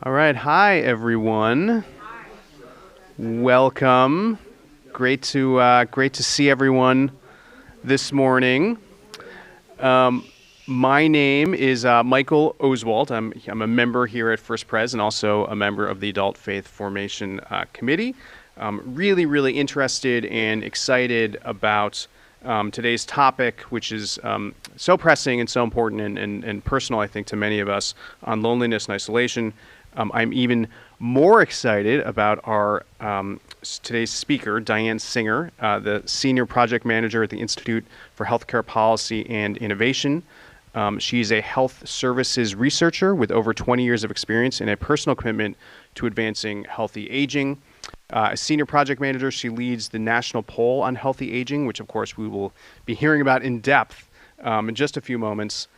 All right, hi everyone. Welcome. Great to see everyone this morning. My name is Michael Oswald. I'm a member here at First Pres and also a member of the Adult Faith Formation Committee. Really interested and excited about today's topic, which is so pressing and so important and personal, I think, to many of us on loneliness and isolation. I'm even more excited about our today's speaker, Dianne Singer, the Senior Project Manager at the Institute for Healthcare Policy and Innovation. She's a health services researcher with over 20 years of experience and a personal commitment to advancing healthy aging. As Senior Project Manager, she leads the National Poll on Healthy Aging, which of course we will be hearing about in depth in just a few moments.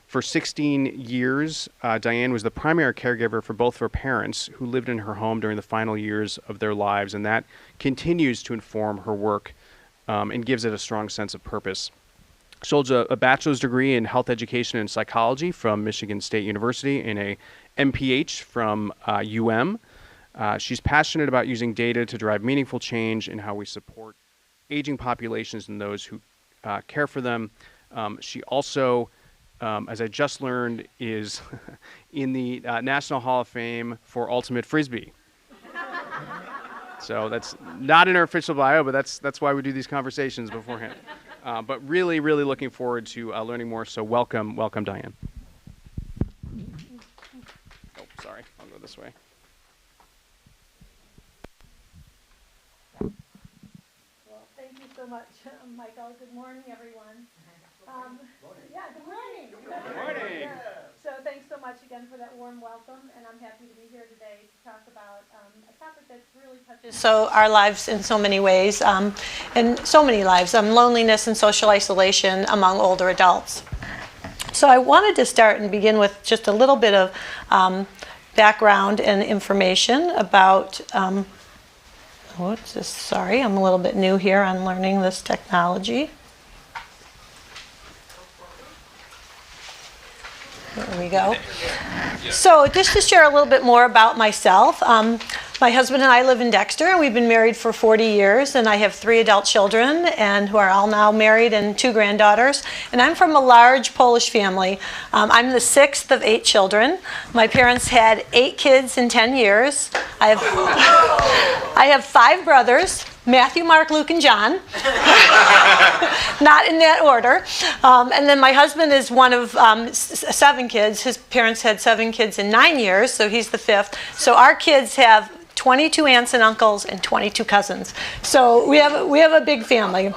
For 16 years, Dianne was the primary caregiver for both of her parents who lived in her home during the final years of their lives, and that continues to inform her work and gives it a strong sense of purpose. She holds a bachelor's degree in health education and psychology from Michigan State University and a MPH from UM. She's passionate about using data to drive meaningful change in how we support aging populations and those who care for them. She also as I just learned, is in the National Hall of Fame for Ultimate Frisbee. So that's not in her official bio, but that's why we do these conversations beforehand. But really looking forward to learning more. So welcome, Dianne. Oh, sorry, I'll go this way. Well, thank you so much, Michael. Good morning, everyone. Good morning. Good morning. So thanks so much again for that warm welcome, and I'm happy to be here today to talk about a topic that really touches our lives in so many ways, and so many lives, loneliness and social isolation among older adults. So I wanted to start and begin with just a little bit of background and information about, what's this? Sorry, I'm a little bit new here on learning this technology. There we go. So just to share a little bit more about myself, my husband and I live in Dexter, and we've been married for 40 years, and I have 3 adult children and who are all now married and 2 granddaughters. And I'm from a large Polish family. I'm the 6th of 8 children. My parents had 8 kids in 10 years. I have 5 brothers. Matthew, Mark, Luke, and John. Not in that order. And then my husband is one of 7 kids. His parents had 7 kids in 9 years, so he's the 5th. So our kids have 22 aunts and uncles and 22 cousins. So we have a big family.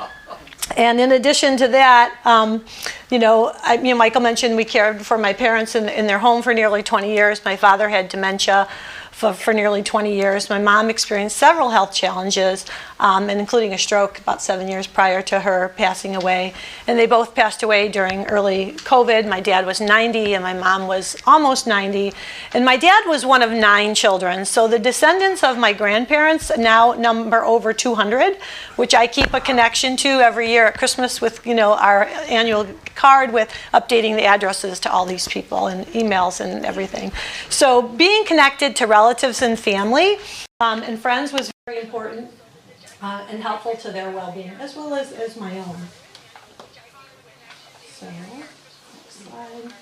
And in addition to that, Michael mentioned we cared for my parents in their home for nearly 20 years. My father had dementia for nearly 20 years. My mom experienced several health challenges, and including a stroke about 7 years prior to her passing away. And they both passed away during early COVID. My dad was 90 and my mom was almost 90. And my dad was one of 9 children. So the descendants of my grandparents now number over 200, which I keep a connection to every year at Christmas with, our annual card with updating the addresses to all these people and emails and everything. So being connected to relatives and family and friends was very important and helpful to their well-being, as well as my own. So, next slide.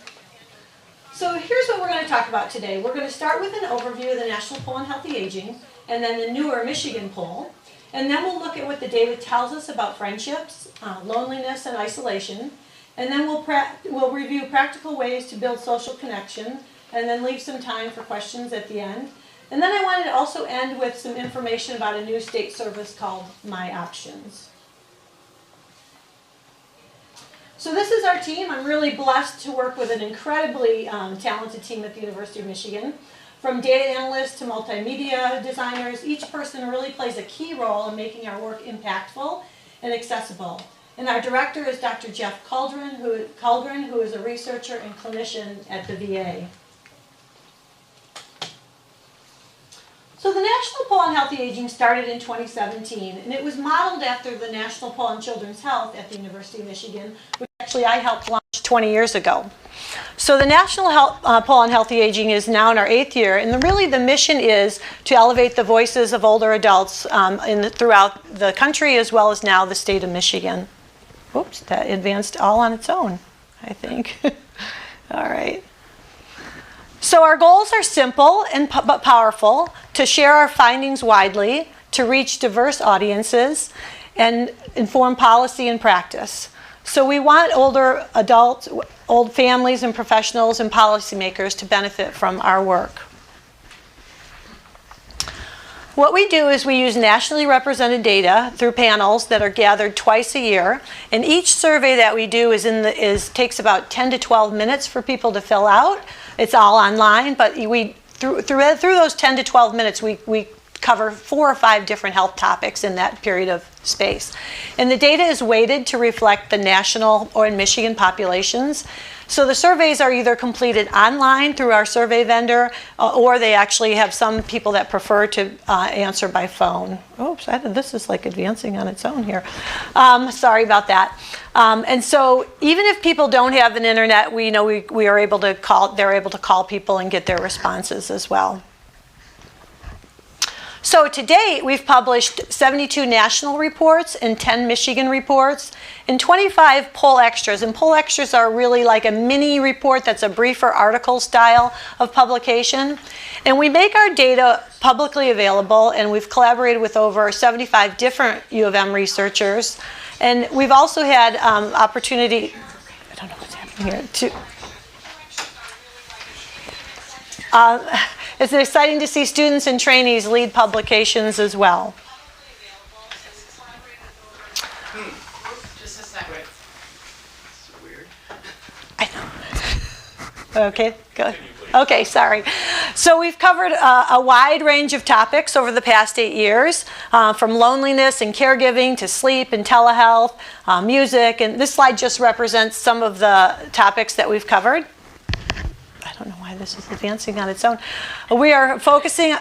So here's what we're going to talk about today. We're going to start with an overview of the National Poll on Healthy Aging, and then the newer Michigan poll. And then we'll look at what the data tells us about friendships, loneliness, and isolation. And then we'll review practical ways to build social connection, and then leave some time for questions at the end. And then I wanted to also end with some information about a new state service called My Options. So this is our team. I'm really blessed to work with an incredibly talented team at the University of Michigan. From data analysts to multimedia designers, each person really plays a key role in making our work impactful and accessible. And our director is Dr. Jeff Culdren, who is a researcher and clinician at the VA. So the National Poll on Healthy Aging started in 2017, and it was modeled after the National Poll on Children's Health at the University of Michigan, which actually I helped launch 20 years ago. So the National Poll on Healthy Aging is now in our 8th year, and really the mission is to elevate the voices of older adults throughout the country as well as now the state of Michigan. Oops, that advanced all on its own, I think. All right. So our goals are simple but powerful: to share our findings widely, to reach diverse audiences, and inform policy and practice. So we want older adults, old families and professionals and policymakers to benefit from our work. What we do is we use nationally represented data through panels that are gathered twice a year, and each survey that we do takes about 10 to 12 minutes for people to fill out. It's all online, but through those 10 to 12 minutes, we cover 4 or 5 different health topics in that period of space. And the data is weighted to reflect the national or in Michigan populations. So the surveys are either completed online through our survey vendor, or they actually have some people that prefer to answer by phone. Oops, this is like advancing on its own here. Sorry about that. And so even if people don't have an internet, we know we are able to call. They're able to call people and get their responses as well. So to date, we've published 72 national reports and 10 Michigan reports and 25 poll extras. And poll extras are really like a mini report that's a briefer article style of publication. And we make our data publicly available, and we've collaborated with over 75 different U of M researchers. And we've also had opportunity, I don't know what's happening here, it's exciting to see students and trainees lead publications as well. Just a second. So weird. I know. Okay, good. Okay, sorry. So we've covered a wide range of topics over the past 8 years, from loneliness and caregiving to sleep and telehealth, music, and this slide just represents some of the topics that we've covered. I don't know why this is advancing on its own. We are focusing,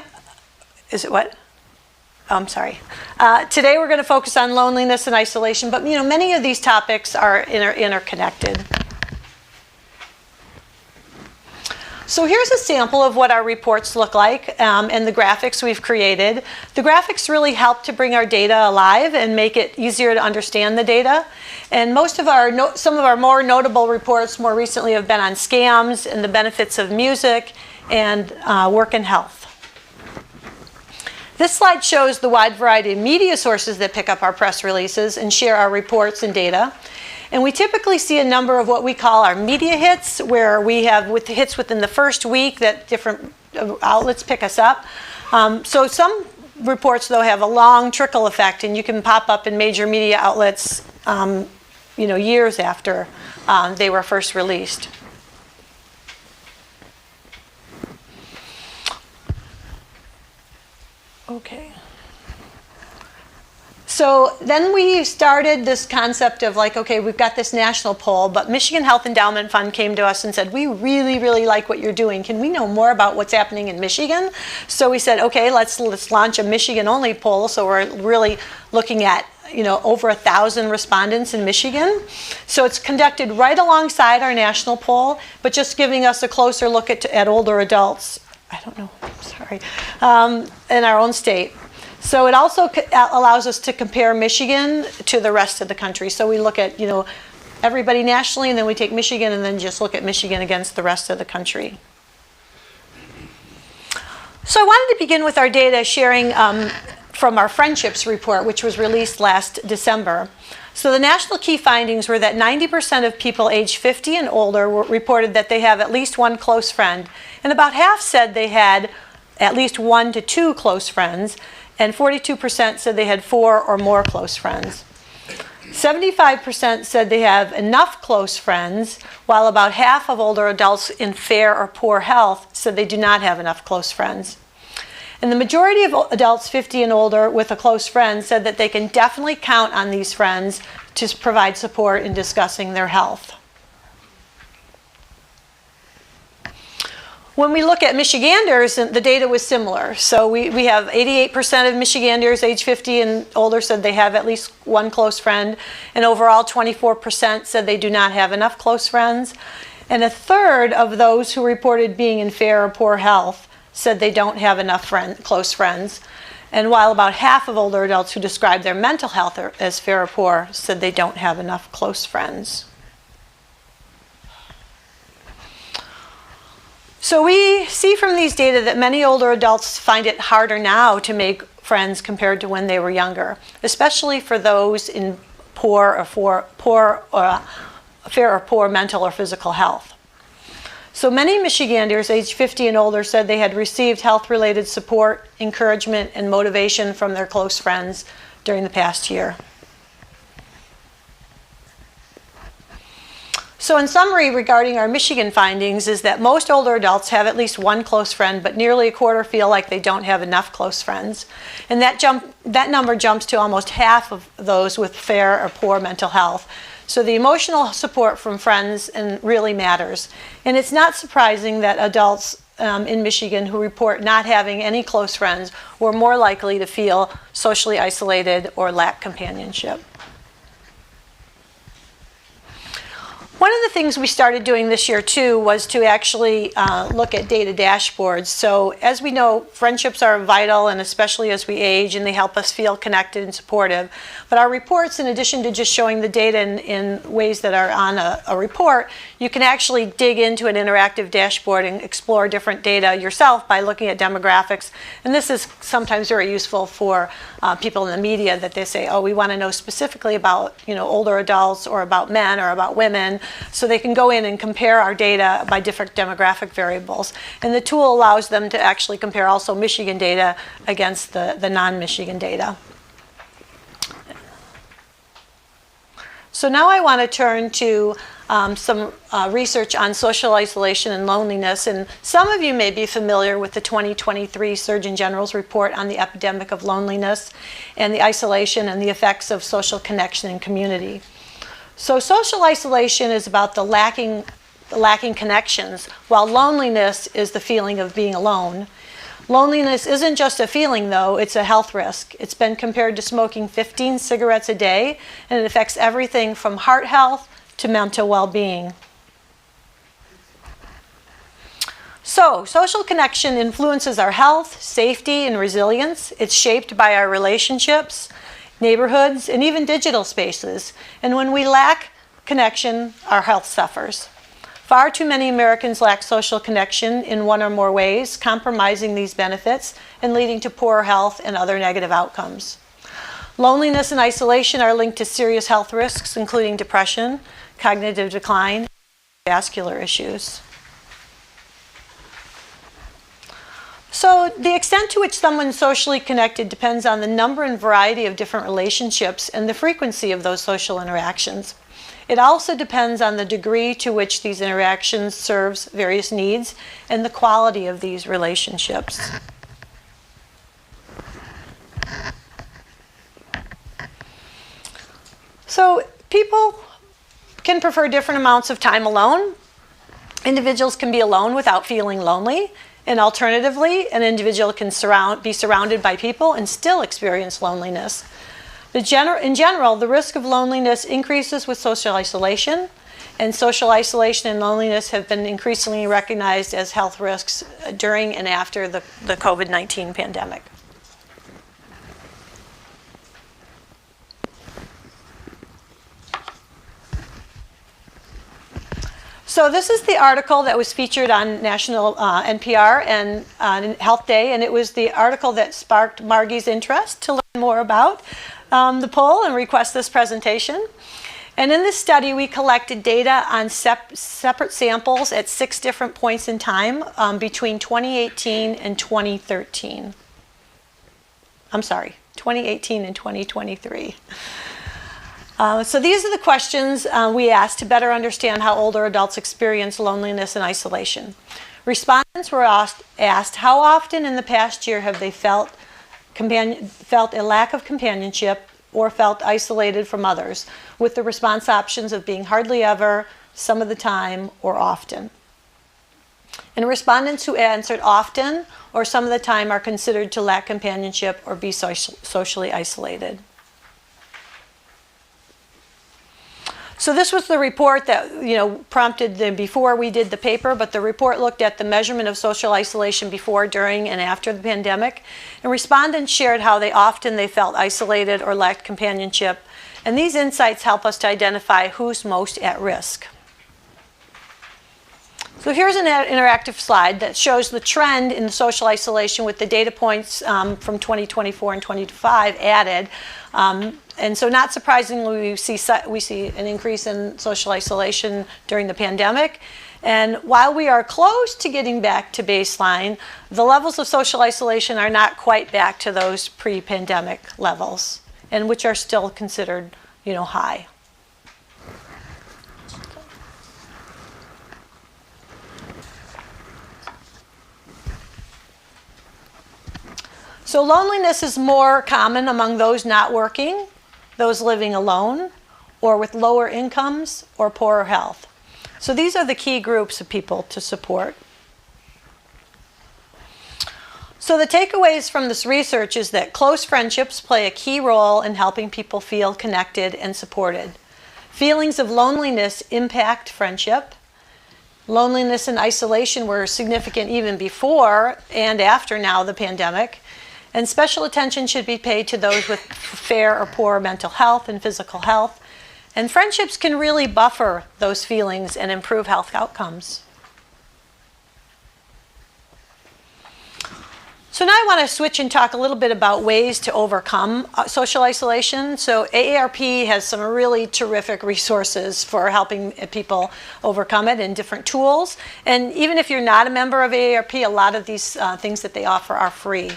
is it what? Oh, I'm sorry. Today we're going to focus on loneliness and isolation, but many of these topics are interconnected. So here's a sample of what our reports look like and the graphics we've created. The graphics really help to bring our data alive and make it easier to understand the data. And some of our more notable reports more recently have been on scams and the benefits of music and work and health. This slide shows the wide variety of media sources that pick up our press releases and share our reports and data. And we typically see a number of what we call our media hits, where we have hits within the first week that different outlets pick us up. So some reports, though, have a long trickle effect, and you can pop up in major media outlets years after they were first released. Okay. So then we started this concept of we've got this national poll, but Michigan Health Endowment Fund came to us and said, we really, really like what you're doing. Can we know more about what's happening in Michigan? So we said, okay, let's launch a Michigan-only poll. So we're really looking at over 1,000 respondents in Michigan. So it's conducted right alongside our national poll, but just giving us a closer look at older adults. I don't know, sorry, in our own state. So it also allows us to compare Michigan to the rest of the country. So we look at, everybody nationally, and then we take Michigan and then just look at Michigan against the rest of the country. So I wanted to begin with our data sharing from our Friendships report, which was released last December. So the national key findings were that 90% of people aged 50 and older reported that they have at least one close friend. And about half said they had at least 1 to 2 close friends. And 42% said they had 4 or more close friends. 75% said they have enough close friends, while about half of older adults in fair or poor health said they do not have enough close friends. And the majority of adults 50 and older with a close friend said that they can definitely count on these friends to provide support in discussing their health. When we look at Michiganders, the data was similar. So we have 88% of Michiganders age 50 and older said they have at least one close friend. And overall, 24% said they do not have enough close friends. And a third of those who reported being in fair or poor health said they don't have enough close friends. And while about half of older adults who described their mental health as fair or poor said they don't have enough close friends. So we see from these data that many older adults find it harder now to make friends compared to when they were younger, especially for those in fair or poor mental or physical health. So many Michiganders aged 50 and older said they had received health-related support, encouragement, and motivation from their close friends during the past year. So in summary, regarding our Michigan findings is that most older adults have at least one close friend, but nearly a quarter feel like they don't have enough close friends. And that number jumps to almost half of those with fair or poor mental health. So the emotional support from friends really matters. And it's not surprising that adults in Michigan who report not having any close friends were more likely to feel socially isolated or lack companionship. One of the things we started doing this year too was to actually look at data dashboards. So as we know, friendships are vital, and especially as we age, and they help us feel connected and supportive. But our reports, in addition to just showing the data in ways that are on a report, you can actually dig into an interactive dashboard and explore different data yourself by looking at demographics. And this is sometimes very useful for people in the media, that they say, oh, we want to know specifically about older adults or about men or about women. So they can go in and compare our data by different demographic variables. And the tool allows them to actually compare also Michigan data against the non-Michigan data. So now I want to turn to some research on social isolation and loneliness. And some of you may be familiar with the 2023 Surgeon General's report on the epidemic of loneliness and the isolation and the effects of social connection and community. So social isolation is about the lacking connections, while loneliness is the feeling of being alone. Loneliness isn't just a feeling, though, it's a health risk. It's been compared to smoking 15 cigarettes a day, and it affects everything from heart health to mental well-being. So, social connection influences our health, safety, and resilience. It's shaped by our relationships, neighborhoods, and even digital spaces. And when we lack connection, our health suffers. Far too many Americans lack social connection in one or more ways, compromising these benefits and leading to poor health and other negative outcomes. Loneliness and isolation are linked to serious health risks, including depression, cognitive decline, and vascular issues. So the extent to which someone's socially connected depends on the number and variety of different relationships and the frequency of those social interactions. It also depends on the degree to which these interactions serves various needs and the quality of these relationships. So people can prefer different amounts of time alone. Individuals can be alone without feeling lonely. And alternatively, an individual can be surrounded by people and still experience loneliness. In general, the risk of loneliness increases with social isolation, and social isolation and loneliness have been increasingly recognized as health risks during and after the COVID-19 pandemic. So this is the article that was featured on national NPR and on Health Day, and it was the article that sparked Margie's interest to learn more about the poll and request this presentation. And in this study, we collected data on separate samples at 6 different points in time between 2018 and 2013. I'm sorry, 2018 and 2023. So these are the questions we asked to better understand how older adults experience loneliness and isolation. Respondents were asked how often in the past year have they felt a lack of companionship or felt isolated from others, with the response options of being hardly ever, some of the time, or often. And respondents who answered often or some of the time are considered to lack companionship or be socially isolated. So So this was the report that prompted before we did the paper, but the report looked at the measurement of social isolation before, during, and after the pandemic. And respondents shared how they felt isolated or lacked companionship. And these insights help us to identify who's most at risk. So here's an interactive slide that shows the trend in social isolation with the data points from 2024 and 2025 added. And so not surprisingly, we see an increase in social isolation during the pandemic. And while we are close to getting back to baseline, the levels of social isolation are not quite back to those pre-pandemic levels, and which are still considered, high. So loneliness is more common among those not working, those living alone, or with lower incomes or poorer health. So these are the key groups of people to support. So the takeaways from this research is that close friendships play a key role in helping people feel connected and supported. Feelings of loneliness impact friendship. Loneliness and isolation were significant even before and after now the pandemic. And special attention should be paid to those with fair or poor mental health and physical health. And friendships can really buffer those feelings and improve health outcomes. So now I want to switch and talk a little bit about ways to overcome social isolation. So AARP has some really terrific resources for helping people overcome it and different tools. And even if you're not a member of AARP, a lot of these things that they offer are free.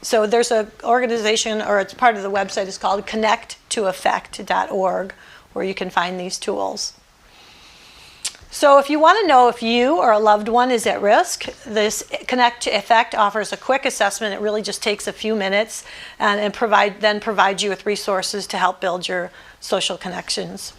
So there's an organization, or it's part of the website, it's called connecttoeffect.org, where you can find these tools. So if you want to know if you or a loved one is at risk, this Connect to Effect offers a quick assessment. It really just takes a few minutes and provides you with resources to help build your social connections.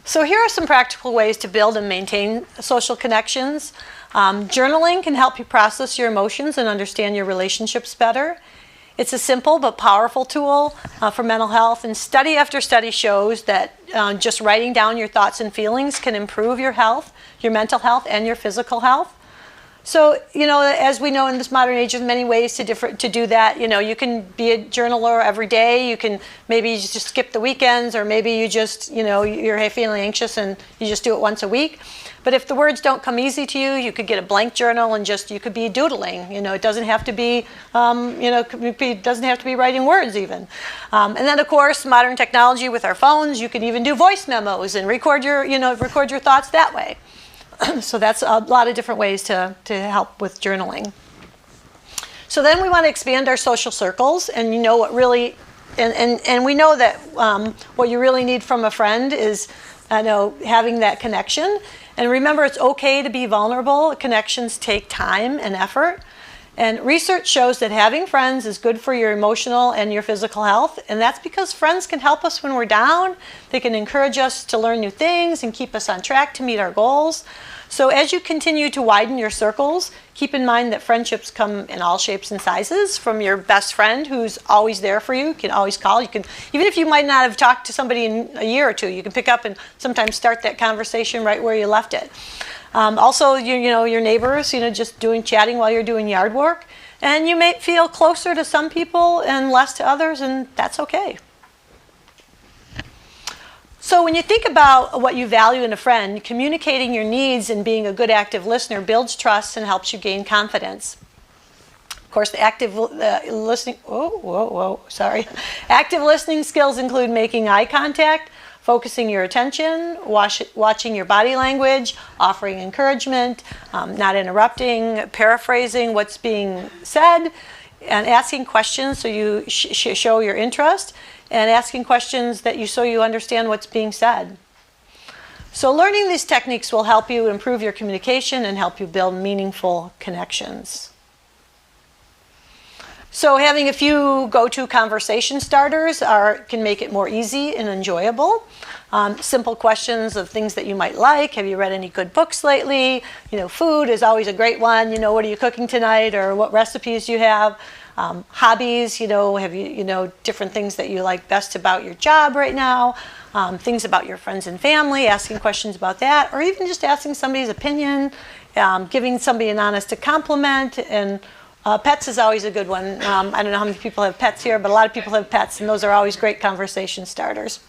So here are some practical ways to build and maintain social connections. Journaling can help you process your emotions and understand your relationships better. It's a simple but powerful tool for mental health, and study after study shows that just writing down your thoughts and feelings can improve your health, your mental health, and your physical health. So, as we know in this modern age, there's many ways to do that. You can be a journaler every day. You can maybe just skip the weekends, or maybe you just, you're feeling anxious and you just do it once a week. But if the words don't come easy to you, you could get a blank journal and you could be doodling. It doesn't have to be, it doesn't have to be writing words even. And then of course, modern technology with our phones, you can even do voice memos and record your thoughts that way. So that's a lot of different ways to help with journaling. So then we want to expand our social circles, and what really, and we know that what you really need from a friend is, having that connection. And remember, it's okay to be vulnerable. Connections take time and effort. And research shows that having friends is good for your emotional and your physical health. And that's because friends can help us when we're down. They can encourage us to learn new things and keep us on track to meet our goals. So as you continue to widen your circles, keep in mind that friendships come in all shapes and sizes, from your best friend who's always there for you. You can always call. You can, even if you might not have talked to somebody in a year or two, you can pick up and sometimes start that conversation right where you left it. Also, your neighbors, just chatting while you're doing yard work. And you may feel closer to some people and less to others, and that's okay. So when you think about what you value in a friend, communicating your needs and being a good active listener builds trust and helps you gain confidence. Of course, the active listening, active listening skills include making eye contact, focusing your attention, watching your body language, offering encouragement, not interrupting, paraphrasing what's being said, and asking questions so you show your interest, and asking questions so you understand what's being said. So learning these techniques will help you improve your communication and help you build meaningful connections. So having a few go-to conversation starters can make it more easy and enjoyable. Simple questions of things that you might like. Have you read any good books lately? Food is always a great one. What are you cooking tonight, or what recipes do you have? Hobbies, have you, different things that you like best about your job right now, things about your friends and family, asking questions about that, or even just asking somebody's opinion, giving somebody an honest compliment. And pets is always a good one. I don't know how many people have pets here, but a lot of people have pets, and those are always great conversation starters.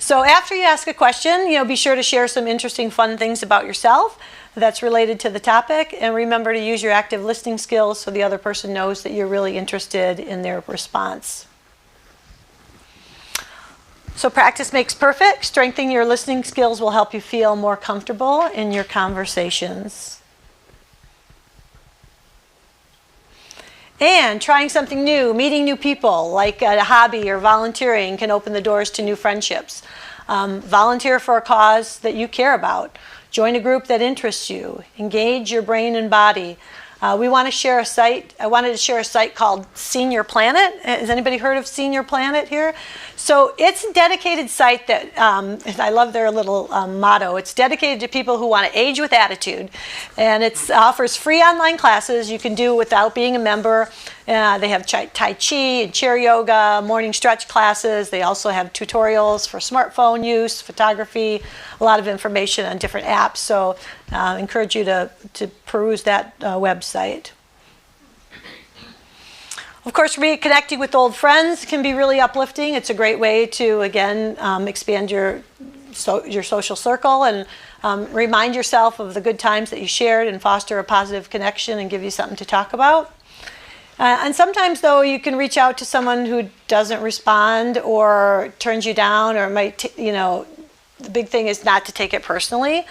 So after you ask a question, be sure to share some interesting, fun things about yourself that's related to the topic, and remember to use your active listening skills so the other person knows that you're really interested in their response. So practice makes perfect. Strengthening your listening skills will help you feel more comfortable in your conversations. And trying something new, meeting new people, like a hobby or volunteering, can open the doors to new friendships. Volunteer for a cause that you care about. Join a group that interests you. Engage your brain and body. We want to share a site. I wanted to share a site called Senior Planet. Has anybody heard of Senior Planet here? So it's a dedicated site that, I love their little motto. It's dedicated to people who want to age with attitude. And it offers free online classes you can do without being a member. They have Tai Chi and chair yoga, morning stretch classes. They also have tutorials for smartphone use, photography, a lot of information on different apps. So I encourage you to peruse that website. Of course, reconnecting with old friends can be really uplifting. It's a great way to, again, expand your social circle and remind yourself of the good times that you shared and foster a positive connection and give you something to talk about. And sometimes, though, you can reach out to someone who doesn't respond or turns you down, or might, the big thing is not to take it personally.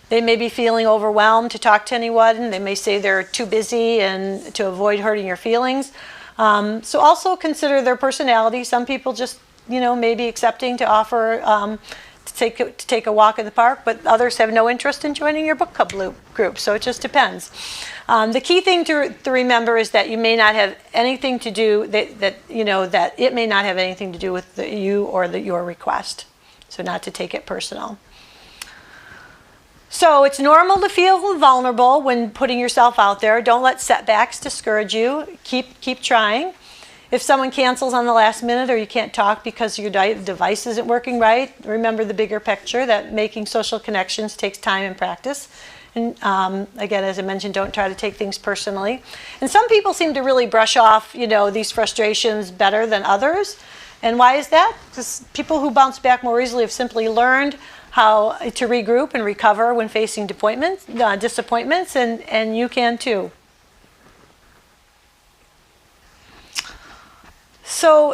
They may be feeling overwhelmed to talk to anyone. They may say they're too busy and to avoid hurting your feelings. So also consider their personality. Some people just, may be accepting to offer to take a walk in the park, but others have no interest in joining your book club group. So it just depends. The key thing to remember is that you may not have anything to do that it may not have anything to do with you or your request. So not to take it personal. So it's normal to feel vulnerable when putting yourself out there. Don't let setbacks discourage you. Keep trying. If someone cancels on the last minute or you can't talk because your device isn't working right, remember the bigger picture that making social connections takes time and practice. And again, as I mentioned, don't try to take things personally. And some people seem to really brush off, these frustrations better than others. And why is that? Because people who bounce back more easily have simply learned how to regroup and recover when facing disappointments, and you can too. So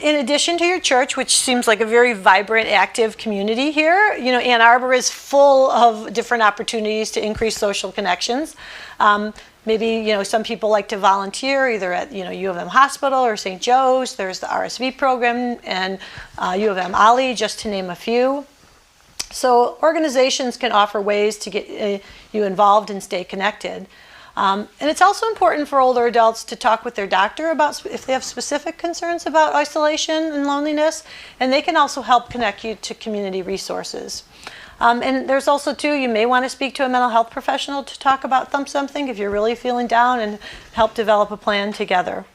in addition to your church, which seems like a very vibrant, active community here, Ann Arbor is full of different opportunities to increase social connections. Maybe, some people like to volunteer either at, U of M Hospital or St. Joe's. There's the RSV program and U of M Ollie, just to name a few. So organizations can offer ways to get you involved and stay connected. And it's also important for older adults to talk with their doctor about if they have specific concerns about isolation and loneliness, and they can also help connect you to community resources. And there's also, too, you may want to speak to a mental health professional to talk about something if you're really feeling down, and help develop a plan together.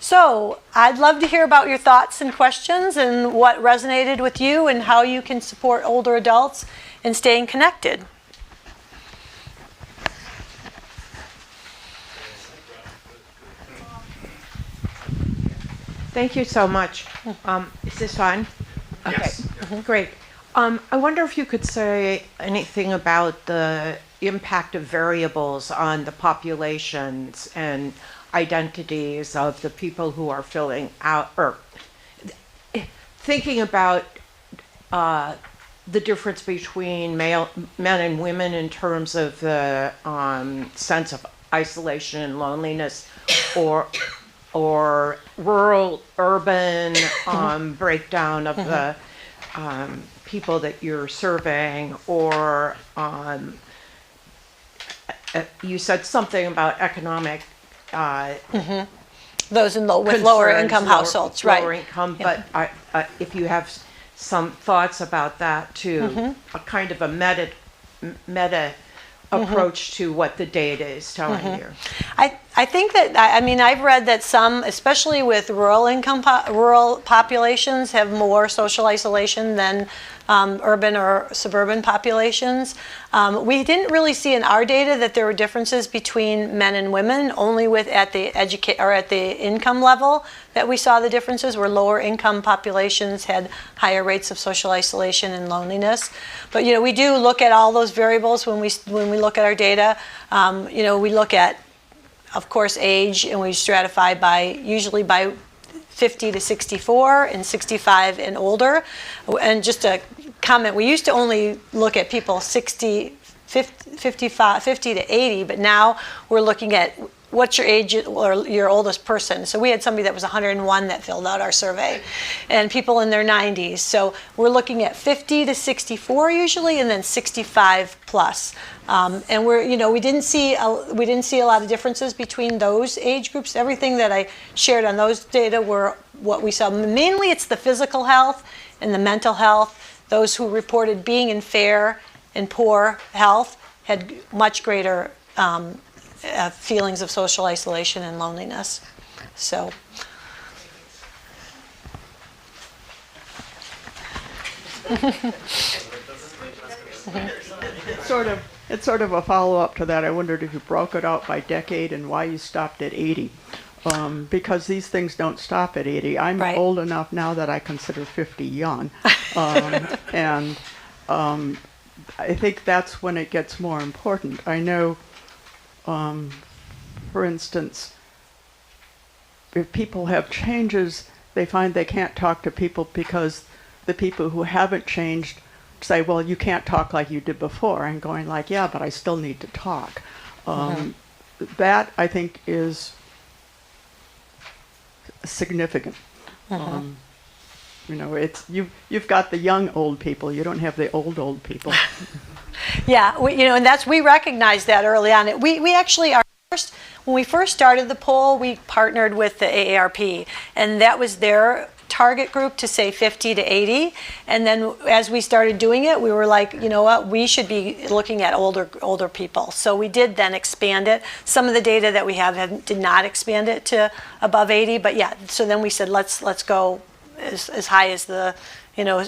So I'd love to hear about your thoughts and questions and what resonated with you and how you can support older adults in staying connected. Thank you so much. Is this on? Okay, Yes. Great. I wonder if you could say anything about the impact of variables on the populations and identities of the people who are filling out, or thinking about the difference between men and women in terms of the sense of isolation and loneliness, or rural, urban breakdown of the people that you're surveying, or you said something about economic Those with lower income households, right? Lower income, but if you have some thoughts about that too, a kind of a meta approach to what the data is telling you. I think that, I mean, I've read that some, especially with rural populations, have more social isolation than urban or suburban populations. We didn't really see in our data that there were differences between men and women, only at the income level that we saw the differences, where lower income populations had higher rates of social isolation and loneliness. But we do look at all those variables when we look at our data. We look at, of course, age, and we stratify usually by 50 to 64 and 65 and older. And just a comment, we used to only look at people 50 to 80, but now we're looking at what's your age or your oldest person. So we had somebody that was 101 that filled out our survey, and people in their 90s. So we're looking at 50 to 64 usually, and then 65 plus. And we didn't see a lot of differences between those age groups. Everything that I shared on those data were what we saw. Mainly it's the physical health and the mental health. Those who reported being in fair and poor health had much greater feelings of social isolation and loneliness. So. It's sort of a follow-up to that. I wondered if you broke it out by decade and why you stopped at 80. Because these things don't stop at 80. I'm Right. old enough now that I consider 50 young. And I think that's when it gets more important. I know, for instance, if people have changes, they find they can't talk to people because the people who haven't changed say, well, you can't talk like you did before. And going like, yeah, but I still need to talk. That, I think, is significant. It's you've got the young old people. You don't have the old people. Yeah, we recognized that early on. We actually when we first started the poll, we partnered with the AARP, and that was their target group to say 50 to 80. And then as we started doing it, we were like, you know what, we should be looking at older people. So we did then expand it. Some of the data that we have did not expand it to above 80, but yeah. So then we said let's go as high as the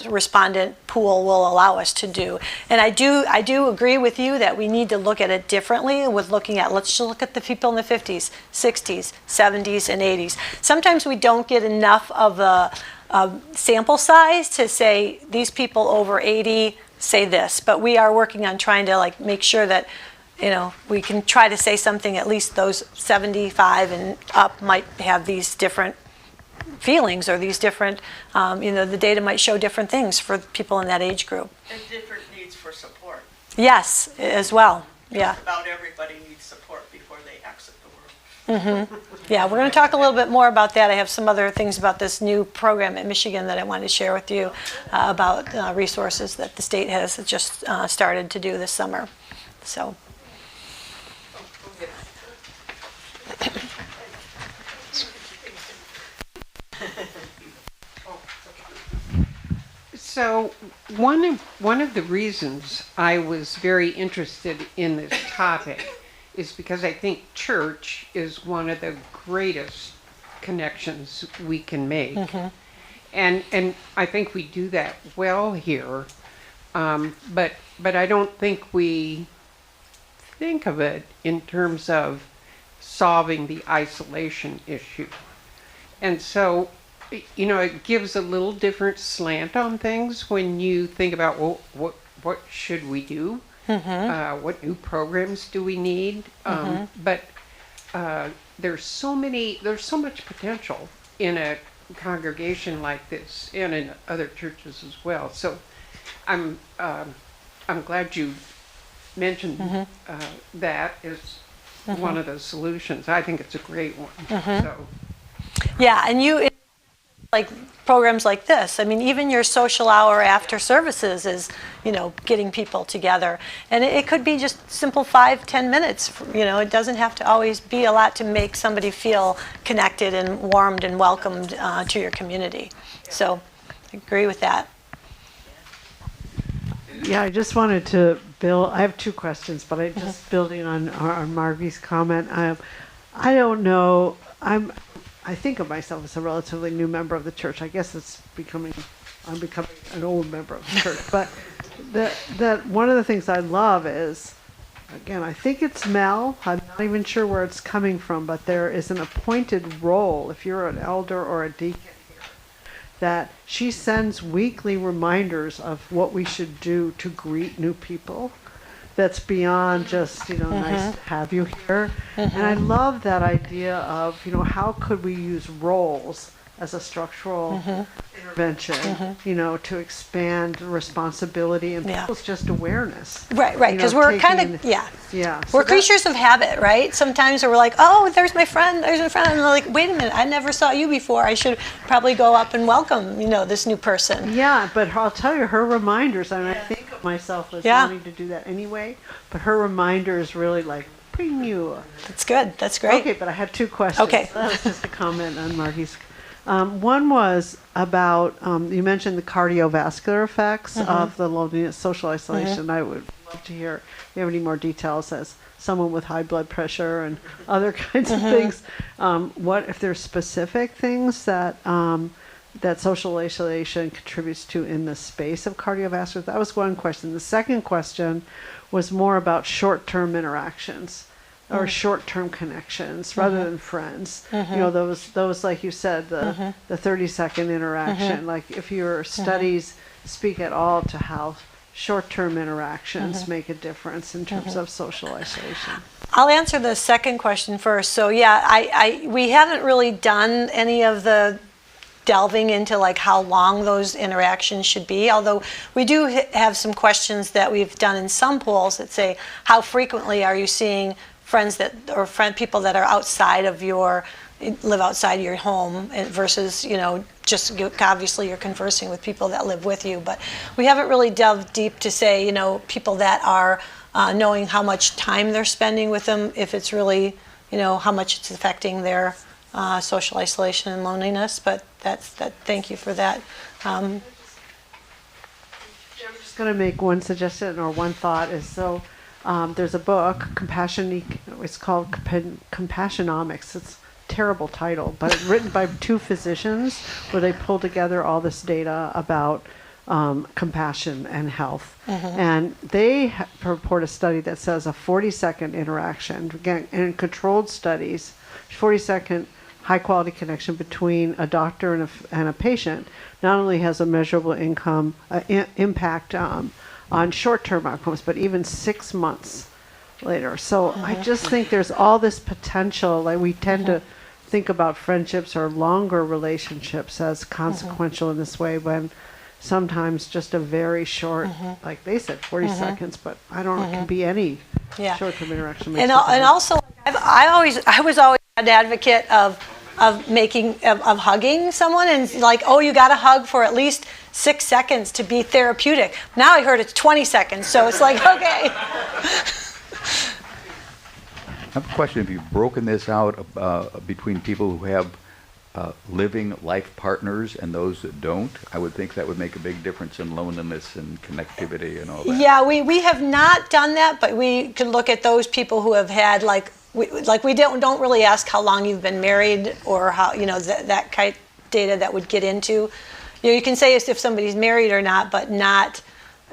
respondent pool will allow us to do. And I do agree with you that we need to look at it differently with let's just look at the people in the 50s, 60s, 70s, and 80s. Sometimes we don't get enough of a sample size to say these people over 80 say this, but we are working on trying to make sure that we can try to say something, at least those 75 and up might have these different feelings or these different, the data might show different things for people in that age group. And different needs for support. Yes, as well. Yeah. Just about everybody needs support before they exit the world. Yeah, we're going to talk a little bit more about that. I have some other things about this new program at Michigan that I wanted to share with you about resources that the state has just started to do this summer. So. So one of the reasons I was very interested in this topic is because I think church is one of the greatest connections we can make. And I think we do that well here. But I don't think we think of it in terms of solving the isolation issue. And so it gives a little different slant on things when you think about, well, what should we do? What new programs do we need? But there's so much potential in a congregation like this and in other churches as well. So I'm glad you mentioned that as one of the solutions. I think it's a great one. So. Yeah, and programs like this. I mean, even your social hour after services is, getting people together. And it could be just simple 5-10 minutes. It doesn't have to always be a lot to make somebody feel connected and warmed and welcomed to your community. So I agree with that. Yeah, I just wanted to build. I have two questions, but I just building on Margie's comment. I don't know. I think of myself as a relatively new member of the church. I guess I'm becoming an old member of the church. But that one of the things I love is, again, I think it's Mel. I'm not even sure where it's coming from, but there is an appointed role if you're an elder or a deacon here, that she sends weekly reminders of what we should do to greet new people. That's beyond just, nice to have you here. And I love that idea of, how could we use roles as a structural intervention, to expand responsibility and people's just awareness. Right, because we're kind of, Yeah. We're creatures of habit, right? Sometimes we're like, oh, there's my friend. And they're like, wait a minute, I never saw you before. I should probably go up and welcome, this new person. Yeah, but I'll tell you, her reminders, I think of myself as wanting to do that anyway, but her reminders really bring you. That's good. That's great. Okay, but I had two questions. Okay. That was just a comment on Margie's. One was about, you mentioned the cardiovascular effects of the loneliness, social isolation. I would love to hear if you have any more details as someone with high blood pressure and other kinds of things. What if there's specific things that that social isolation contributes to in the space of cardiovascular? That was one question. The second question was more about short-term interactions. Or short-term connections rather than friends. Those like you said, the 30-second interaction. Like if your studies speak at all to how short-term interactions make a difference in terms of social isolation. I'll answer the second question first. So we haven't really done any of the delving into how long those interactions should be, although we do have some questions that we've done in some polls that say, how frequently are you seeing friends people that are outside of live outside your home versus, just obviously you're conversing with people that live with you. But we haven't really delved deep to say, people that are knowing how much time they're spending with them, if it's really, how much it's affecting their social isolation and loneliness. But thank you for that. I'm just going to make one suggestion or one thought is there's a book, it's called Compassionomics. It's a terrible title, but it's written by two physicians where they pull together all this data about compassion and health. And they report a study that says a 40-second interaction, again, in controlled studies, 40-second high-quality connection between a doctor and a patient not only has a measurable impact on short-term outcomes, but even 6 months later. So I just think there's all this potential. We tend to think about friendships or longer relationships as consequential in this way, when sometimes just a very short, like they said, 40 seconds, but I don't know, it can be any short-term interaction. And also, I was always an advocate of hugging someone, and you got to hug for at least 6 seconds to be therapeutic. Now I heard it's 20 seconds, so it's okay. I have a question. If you've broken this out between people who have living life partners and those that don't, I would think that would make a big difference in loneliness and connectivity and all that. Yeah, we have not done that, but we could look at those people who have had we don't really ask how long you've been married or how that kind of data that would get into. You can say if somebody's married or not, but not.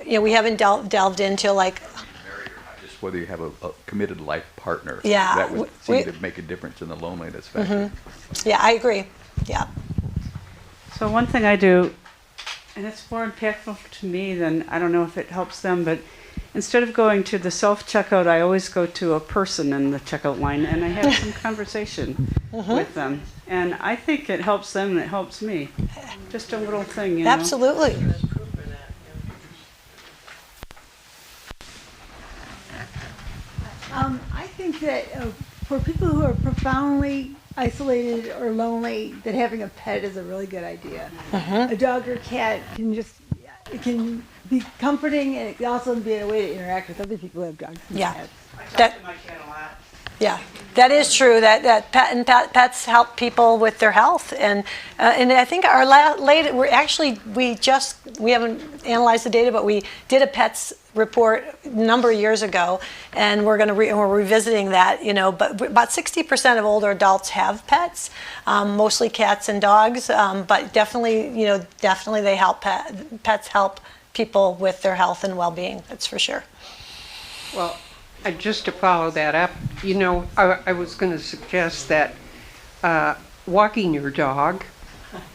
We haven't delved into married or not, just whether you have a committed life partner. Yeah, that would seem to make a difference in the loneliness factor. Yeah, I agree. Yeah. So one thing I do, and it's more impactful to me than, I don't know if it helps them, but instead of going to the self-checkout, I always go to a person in the checkout line, and I have some conversation with them. And I think it helps them and it helps me. Just a little thing, you know. Absolutely. I think that for people who are profoundly isolated or lonely, that having a pet is a really good idea. A dog or cat it can be comforting, and it can also be a way to interact with other people who have dogs and cats. I talk to my cat a lot. Yeah, that is true. Pets help people with their health, and I think our we haven't analyzed the data, but we did a pets report a number of years ago, and we're revisiting that. But about 60% of older adults have pets, mostly cats and dogs, but definitely they help. Pets help people with their health and well-being. That's for sure. Well, just to follow that up, I was going to suggest that walking your dog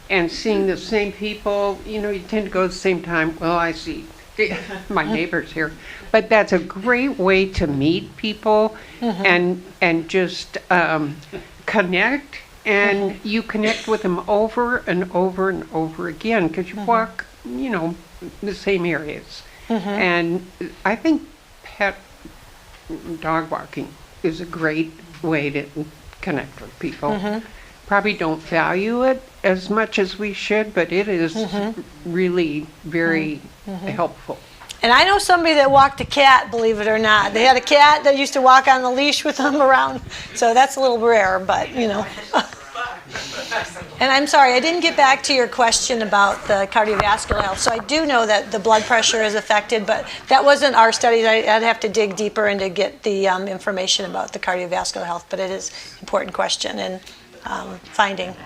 and seeing the same people, you tend to go at the same time. Well, I see my neighbors here, but that's a great way to meet people and just connect, and you connect with them over and over and over again because you walk, the same areas. And I think dog walking is a great way to connect with people. Probably don't value it as much as we should, but it is really very helpful. And I know somebody that walked a cat, believe it or not. They had a cat that used to walk on the leash with them around, so that's a little rare, but And I'm sorry, I didn't get back to your question about the cardiovascular health. So I do know that the blood pressure is affected, but that wasn't our studies. I'd have to dig deeper and to get the information about the cardiovascular health, but it is an important question and finding.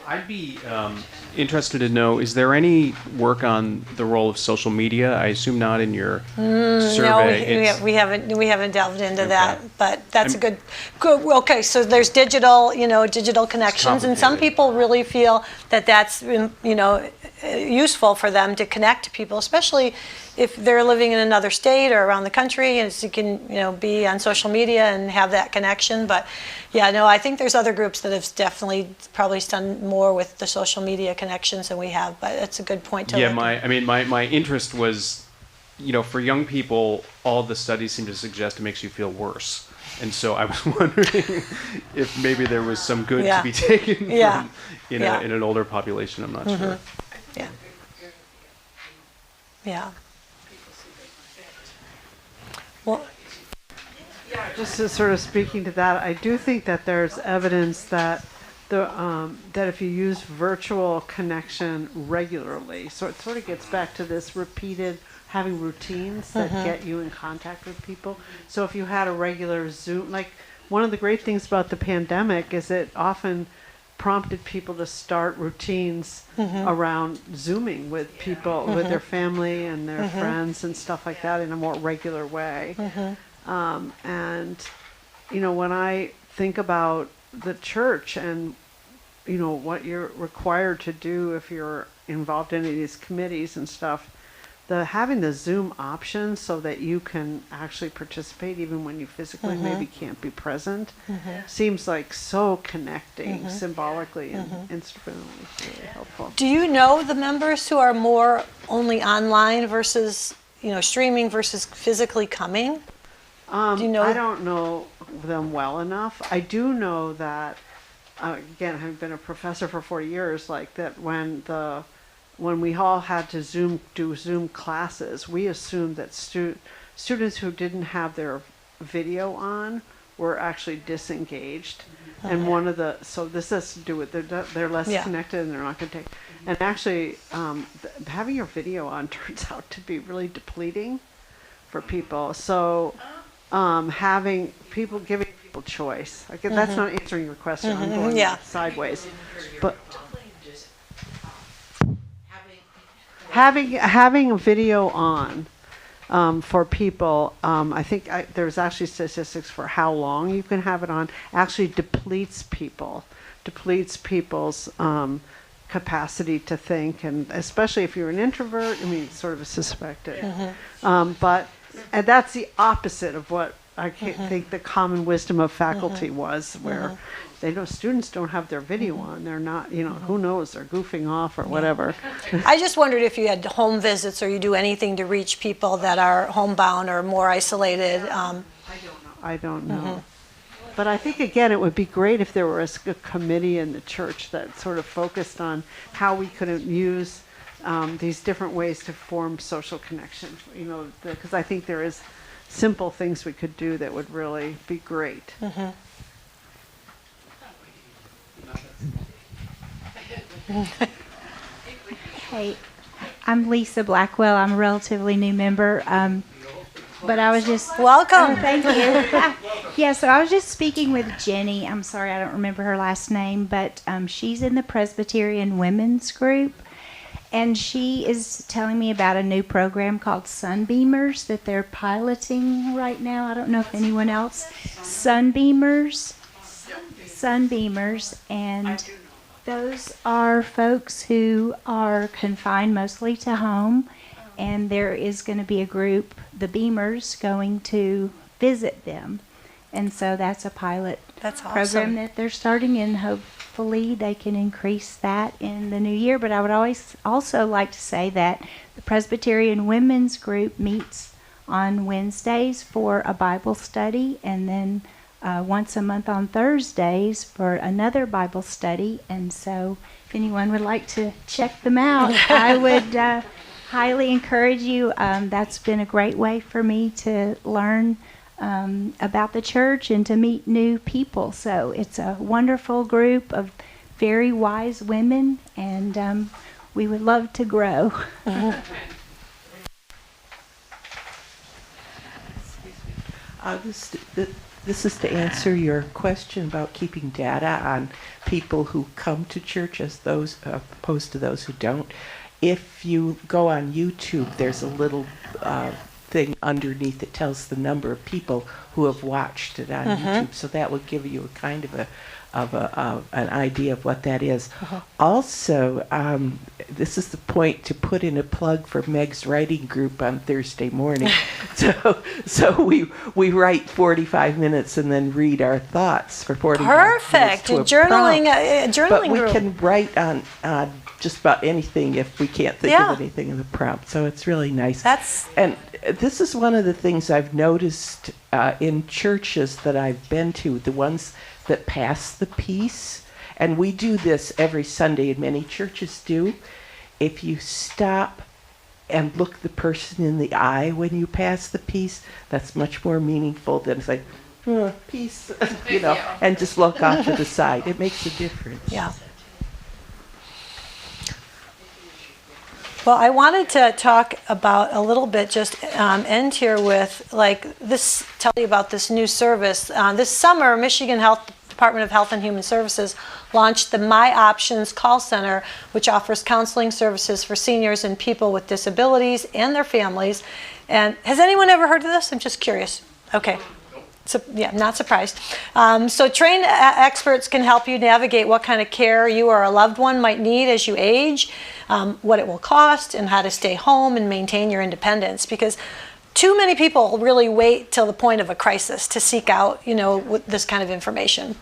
I'd be interested to know, is there any work on the role of social media? I assume not in your survey. No, we haven't delved into that, but that's a good. Okay, so there's digital connections, and some people really feel that that's useful for them to connect to people, especially if they're living in another state or around the country, and so you can be on social media and have that connection. But I think there's other groups that have definitely probably done more with the social media connections than we have. But it's a good point to look at. My interest was, for young people, all the studies seem to suggest it makes you feel worse. And so I was wondering if maybe there was some good to be taken from, in an older population. I'm not sure. Yeah. Well, just to sort of speaking to that, I do think that there's evidence that that if you use virtual connection regularly, so it sort of gets back to this repeated having routines that get you in contact with people. So if you had a regular Zoom, like one of the great things about the pandemic is it often prompted people to start routines around Zooming with people, with their family and their friends and stuff like that in a more regular way. And, when I think about the church and, what you're required to do if you're involved in any of these committees and stuff, having the Zoom option so that you can actually participate even when you physically maybe can't be present seems like so connecting symbolically and instrumentally. It's really helpful. do you know the members who are more only online versus streaming versus physically coming? Do you know? I don't know them well enough. I do know that again, having been a professor for 40 years, like that when we all had to do Zoom classes, we assumed that students who didn't have their video on were actually disengaged. And so this has to do with they're less connected and they're not going to take. And actually, having your video on turns out to be really depleting for people. So giving people choice. That's not answering your question. I'm going sideways, but. Having a video on for people, I think there's actually statistics for how long you can have it on, actually depletes people's capacity to think, and especially if you're an introvert, sort of suspected. And that's the opposite of what I think the common wisdom of faculty was, where they know students don't have their video on. They're not, who knows, they're goofing off or whatever. I just wondered if you had home visits or you do anything to reach people that are homebound or more isolated. I don't know. But I think, again, it would be great if there was a committee in the church that sort of focused on how we could use these different ways to form social connection. Because I think there is simple things we could do that would really be great. Hey, I'm Lisa Blackwell. I'm a relatively new member. But I was just... Welcome. Oh, thank you. Yeah, so I was just speaking with Jenny. I'm sorry, I don't remember her last name, but she's in the Presbyterian Women's Group. And she is telling me about a new program called Sunbeamers that they're piloting right now. I don't know if anyone else... Sunbeamers. Sunbeamers. And those are folks who are confined mostly to home. And there is going to be a group, the Beamers, going to visit them. And so that's a pilot program that they're starting, and hopefully they can increase that in the new year. But I would also like to say that the Presbyterian Women's Group meets on Wednesdays for a Bible study, and then once a month on Thursdays for another Bible study. And so if anyone would like to check them out, I would... highly encourage you. That's been a great way for me to learn about the church and to meet new people. So it's a wonderful group of very wise women, and we would love to grow. This is to answer your question about keeping data on people who come to church as those opposed to those who don't. If you go on YouTube, there's a little thing underneath that tells the number of people who have watched it on YouTube. So that will give you a kind of an idea of what that is. Also, this is the point to put in a plug for Meg's writing group on Thursday morning. so we write 45 minutes and then read our thoughts for 45 minutes. Perfect. To a Journaling but we group. can write on just about anything if we can't think of anything in the prompt. So it's really nice. And this is one of the things I've noticed in churches that I've been to, the ones that pass the peace. And we do this every Sunday, and many churches do. If you stop and look the person in the eye when you pass the peace, that's much more meaningful than say, peace, and just look off to the side. It makes a difference. Yeah. Well, I wanted to talk about a little bit, just end here with tell you about this new service. This summer, Michigan Department of Health and Human Services launched the My Options call center, which offers counseling services for seniors and people with disabilities and their families. And has anyone ever heard of this? I'm just curious. Okay. So, yeah, not surprised. So trained experts can help you navigate what kind of care you or a loved one might need as you age, what it will cost, and how to stay home and maintain your independence. Because too many people really wait till the point of a crisis to seek out, this kind of information.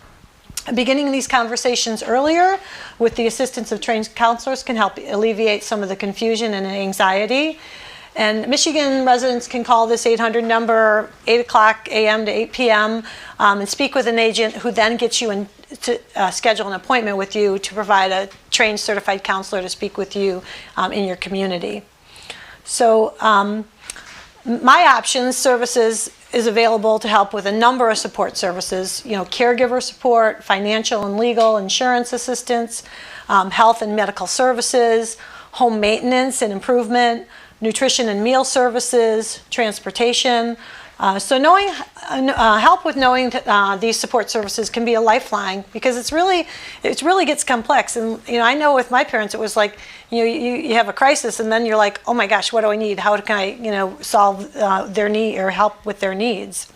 Beginning these conversations earlier with the assistance of trained counselors can help alleviate some of the confusion and anxiety. And Michigan residents can call this 800 number 8 o'clock a.m. to 8 p.m. And speak with an agent who then gets you to schedule an appointment with you to provide a trained certified counselor to speak with you in your community. So My Options services is available to help with a number of support services, caregiver support, financial and legal, insurance assistance, health and medical services, home maintenance and improvement, nutrition and meal services, transportation. So help with knowing these support services can be a lifeline, because it really gets complex. And I know with my parents it was like you have a crisis and then you're like, oh my gosh, what do I need? How can I solve their need or help with their needs?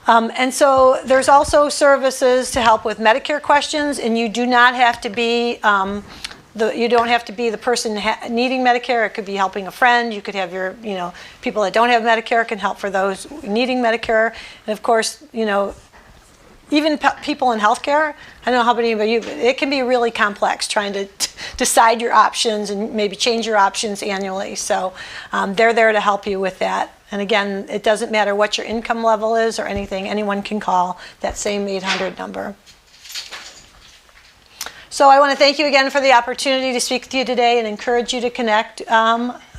And so there's also services to help with Medicare questions, and you do not have to be you don't have to be the person needing Medicare. It could be helping a friend. You could have your, people that don't have Medicare can help for those needing Medicare. And of course, even people in healthcare, I don't know how many of you, it can be really complex trying to decide your options and maybe change your options annually. So they're there to help you with that. And again, it doesn't matter what your income level is or anything. Anyone can call that same 800 number. So I want to thank you again for the opportunity to speak with you today and encourage you to connect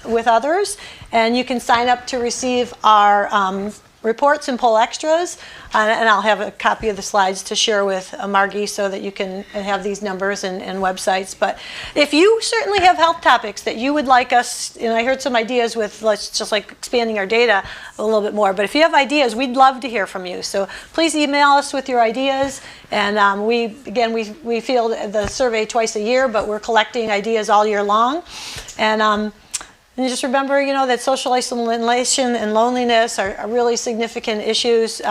with others. And you can sign up to receive our reports and poll extras. And I'll have a copy of the slides to share with Margie so that you can have these numbers and websites. But if you certainly have health topics that you would like us, and I heard some ideas with just like expanding our data a little bit more, but if you have ideas, we'd love to hear from you. So please email us with your ideas. And we field the survey twice a year, but we're collecting ideas all year long. And just remember, that social isolation and loneliness are really significant issues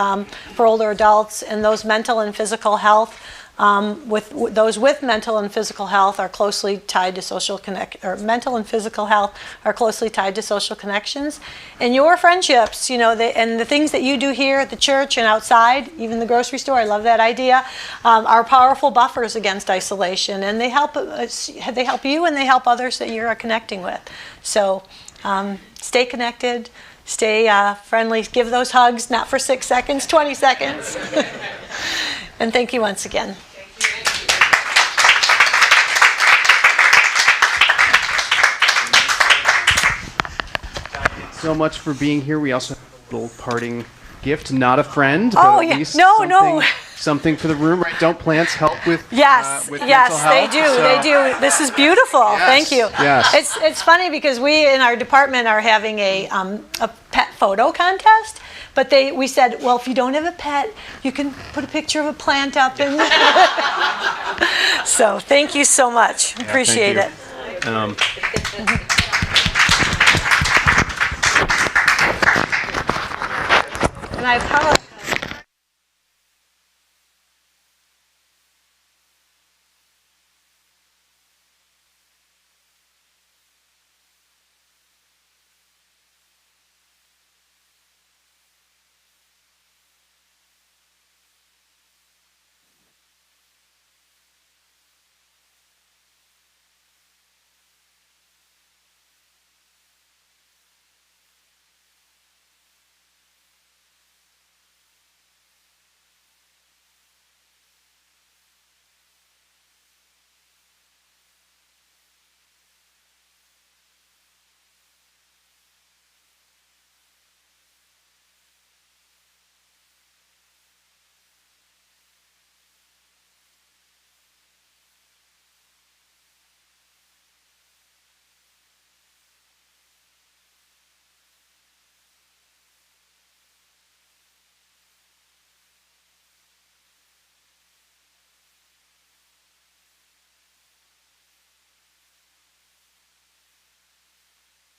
for older adults, and those mental and physical health, those with mental and physical health are closely tied to mental and physical health are closely tied to social connections. And your friendships, and the things that you do here at the church and outside, even the grocery store, I love that idea, are powerful buffers against isolation, and they help you and they help others that you're connecting with. So stay connected, stay friendly, give those hugs, not for 6 seconds, 20 seconds. And thank you once again. So much for being here. We also have a little parting gift, not a friend, but Oh, at yeah. least No. something for the room, right? Don't plants help with Yes, with yes, mental they health? do. So- They do. This is beautiful. Yes, Thank you. yes. It's funny because we in our department are having a pet photo contest. But we said, well, if you don't have a pet, you can put a picture of a plant up. And so thank you so much. Yeah, Appreciate thank it. you. And I apologize.